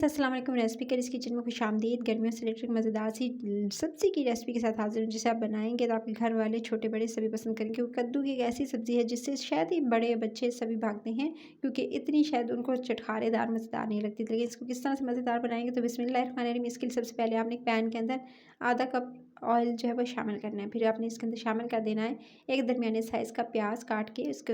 अस्सलाम वालेकुम। Recipe curries kitchen में खुशामदीद। गर्मियों से रिलेटेड मज़ेदार सी सब्ज़ी की रेसिपी के साथ हाजिर हूँ, जिसे आप बनाएंगे तो आपके घर वाले छोटे बड़े सभी पसंद करेंगे। क्योंकि कद्दू की एक ऐसी सब्ज़ी है जिससे शायद ही बड़े बच्चे सभी भागते हैं, क्योंकि इतनी शायद उनको चटखारेदार मज़ेदार नहीं लगती। लेकिन इसको किस तरह से मज़ेदार बनाएंगे तो बिस्मिल्लाहिर्रहमानिर्रहीम। इसके लिए सबसे पहले आपने एक पैन के अंदर आधा कप ऑयल जो है वो शामिल करना है। फिर आपने इसके अंदर शामिल कर देना है एक दरमियाने साइज़ का प्याज काट के इसके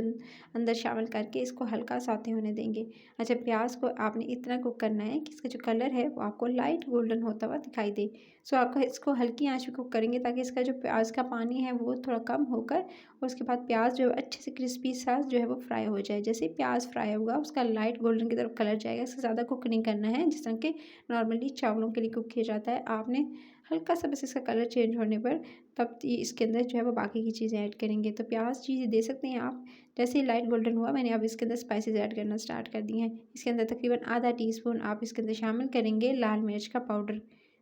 अंदर शामिल करके इसको हल्का सौते होने देंगे। अच्छा, प्याज को आपने इतना कुक करना है कि इसका जो कलर है वो आपको लाइट गोल्डन होता हुआ दिखाई दे। सो आपको इसको हल्की आंच पे कुक करेंगे ताकि इसका जो प्याज का पानी है वो थोड़ा कम होकर और उसके बाद प्याज जो है अच्छे से क्रिस्पी सा जो है वो फ्राई हो जाए। जैसे ही प्याज फ्राई होगा उसका लाइट गोल्डन की तरफ कलर जाएगा। इससे ज़्यादा कुक नहीं करना है, जिस तरह के नॉर्मली चावलों के लिए कुक किया जाता है। आपने हल्का सा बस इसका कलर चेंज होने पर तब इसके अंदर जो है वो बाकी की चीज़ें ऐड करेंगे। तो प्याज चीज़ें दे सकते हैं आप। जैसे ही लाइट गोल्डन हुआ मैंने अब इसके अंदर स्पाइसेस ऐड करना स्टार्ट कर दिए हैं। इसके अंदर तकरीबन आधा टीस्पून आप इसके अंदर शामिल करेंगे लाल मिर्च का पाउडर।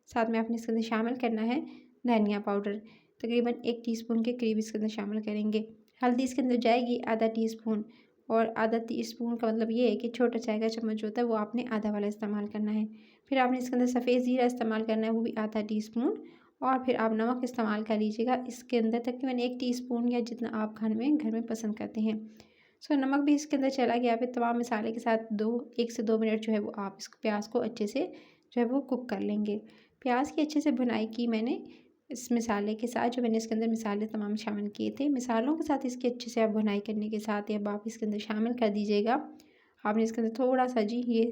साथ में आपने इसके अंदर शामिल करना है धनिया पाउडर, तकरीबन 1 टीस्पून के करीब इसके अंदर शामिल करेंगे। हल्दी इसके अंदर जाएगी आधा टीस्पून, और आधा टीस्पून का मतलब ये है कि छोटा चाय का चम्मच होता है वो आपने आधा वाला इस्तेमाल करना है। फिर आपने इसके अंदर सफ़ेद ज़ीरा इस्तेमाल करना है, वो भी आधा टीस्पून। और फिर आप नमक इस्तेमाल कर लीजिएगा इसके अंदर तकरीबन 1 टीस्पून या जितना आप घर में पसंद करते हैं। सो नमक भी इसके अंदर चला गया। फिर तमाम मसाले के साथ 1 से 2 मिनट जो है वो आप इस प्याज को अच्छे से जो है वो कुक कर लेंगे। प्याज की अच्छे से भुनाई की मैंने इस मसाले के साथ, जो मैंने इसके अंदर मसाले तमाम शामिल किए थे। मसालों के साथ इसकी अच्छे से आप भुनाई करने के साथ अब आप इसके अंदर शामिल कर दीजिएगा। आपने इसके अंदर थोड़ा सा जी ये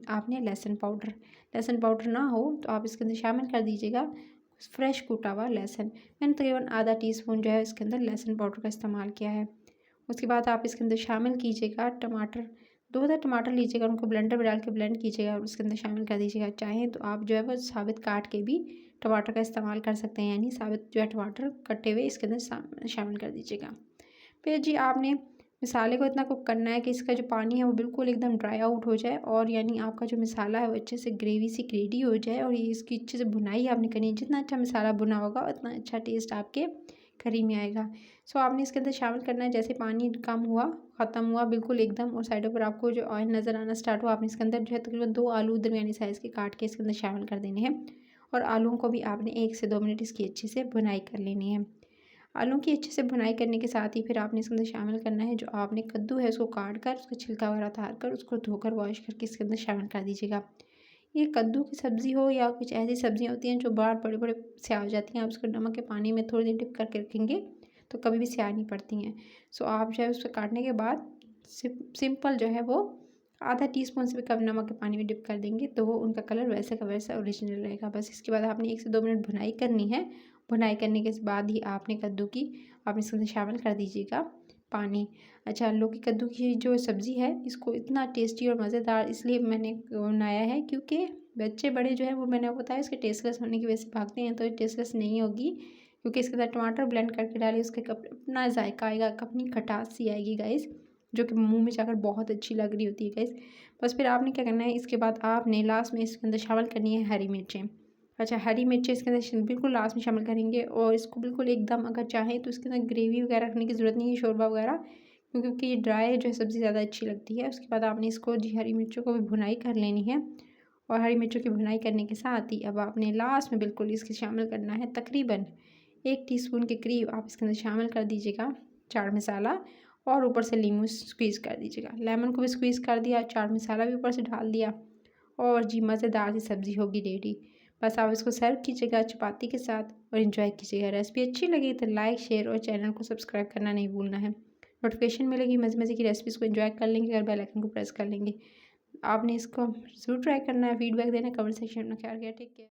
आपने लहसुन पाउडर ना हो तो आप इसके अंदर शामिल कर दीजिएगा फ्रेश कूटा हुआ लहसुन। मैंने तकरीबन आधा टीस्पून जो है इसके अंदर लहसुन पाउडर का इस्तेमाल किया है। उसके बाद आप इसके अंदर शामिल कीजिएगा टमाटर। 2 टमाटर लीजिएगा, उनको ब्लेंडर में डाल के ब्लेंड कीजिएगा और उसके अंदर शामिल कर दीजिएगा। चाहें तो आप जो है वो साबित काट के भी टमाटर का इस्तेमाल कर सकते हैं, यानी साबित जो है टमाटर कटे हुए इसके अंदर शामिल कर दीजिएगा। फिर जी आपने मसाले को इतना कुक करना है कि इसका जो पानी है वो बिल्कुल एकदम ड्राई आउट हो जाए, और यानी आपका जो मसाला है वो अच्छे से ग्रेवी सी रेडी हो जाए। और ये इसकी अच्छे से भुनाई आपने करनी है। जितना अच्छा मसाला भुना होगा उतना अच्छा टेस्ट आपके करी में आएगा। सो आपने इसके अंदर शामिल करना है। जैसे पानी कम हुआ, ख़त्म हुआ बिल्कुल एकदम, और साइडों पर आपको जो ऑयल नज़र आना स्टार्ट हुआ, आपने इसके अंदर जो है तकरीबन 2 आलू दरमियानी साइज़ के काट के इसके अंदर शामिल कर देने हैं। और आलूओं को भी आपने 1 से 2 मिनट इसकी अच्छे से भुनाई कर लेनी है। आलू की अच्छे से भुनाई करने के साथ ही फिर आपने इसके अंदर शामिल करना है जो आपने कद्दू है उसको काट कर उसका छिलका वगैरह उतार कर उसको धोकर वॉश करके इसके अंदर शामिल कर दीजिएगा। ये कद्दू की सब्ज़ी हो या कुछ ऐसी सब्ज़ियाँ होती हैं जो बाहर बड़े बड़े स्याह हो जाती हैं, आप उसको नमक के पानी में थोड़ी देर डिप करके रखेंगे तो कभी भी स्याह नहीं पड़ती हैं। सो आप जो है उसको काटने के बाद सिंपल जो है वो आधा टीस्पून से भी कम नमक के पानी में डिप कर देंगे तो वो उनका कलर वैसे का वैसा ओरिजिनल रहेगा। बस इसके बाद आपने 1 से 2 मिनट भुनाई करनी है। भुनाई करने के बाद ही आपने कद्दू की आप इसके अंदर शामिल कर दीजिएगा पानी। अच्छा, लौकी कद्दू की जो सब्ज़ी है इसको इतना टेस्टी और मज़ेदार इसलिए मैंने बनाया है क्योंकि बच्चे बड़े जो है वो मैंने आपको बताया इसके टेस्टलेस होने की वजह से भागते हैं, तो ये टेस्टलेस नहीं होगी क्योंकि इसके अंदर टमाटर ब्लेंड करके डालिए, उसके अपना जायका आएगा, अपनी खटास सी आएगी गाइस, जो कि मुंह में जाकर बहुत अच्छी लग रही होती है गाइस। बस फिर आपने क्या करना है, इसके बाद आपने लास्ट में इसके अंदर शामिल करनी है हरी मिर्चें। अच्छा, हरी मिर्चें इसके अंदर बिल्कुल लास्ट में शामिल करेंगे और इसको बिल्कुल एकदम अगर चाहें तो इसके अंदर ग्रेवी वगैरह रखने की ज़रूरत नहीं है, शोरबा वगैरह, क्योंकि ये ड्राई जो है सब्ज़ी ज़्यादा अच्छी लगती है। उसके बाद आपने इसको जी हरी मिर्चों को भी भुनाई कर लेनी है, और हरी मिर्चों की भुनाई करने के साथ ही अब आपने लास्ट में बिल्कुल इसके शामिल करना है तकरीबन 1 टीस्पून के करीब आप इसके अंदर शामिल कर दीजिएगा चाट मसाला, और ऊपर से नींबू स्क्वीज़ कर दीजिएगा। लेमन को भी स्क्वीज़ कर दिया, चाट मसाला भी ऊपर से डाल दिया, और जी मज़ेदार सी सब्ज़ी होगी रेडी। बस आप इसको सर्व कीजिएगा चपाती के साथ और एंजॉय कीजिएगा। रेसिपी अच्छी लगी तो लाइक, शेयर और चैनल को सब्सक्राइब करना नहीं भूलना है। नोटिफिकेशन मिलेगी मज़े मज़े की रेसिपीज़ को एंजॉय कर लेंगे अगर बेल आइकन को प्रेस कर लेंगे। आपने इसको ज़रूर ट्राई करना है, फीडबैक देना कमेंट सेक्शन में। ख्याल रखिए, टेक केयर।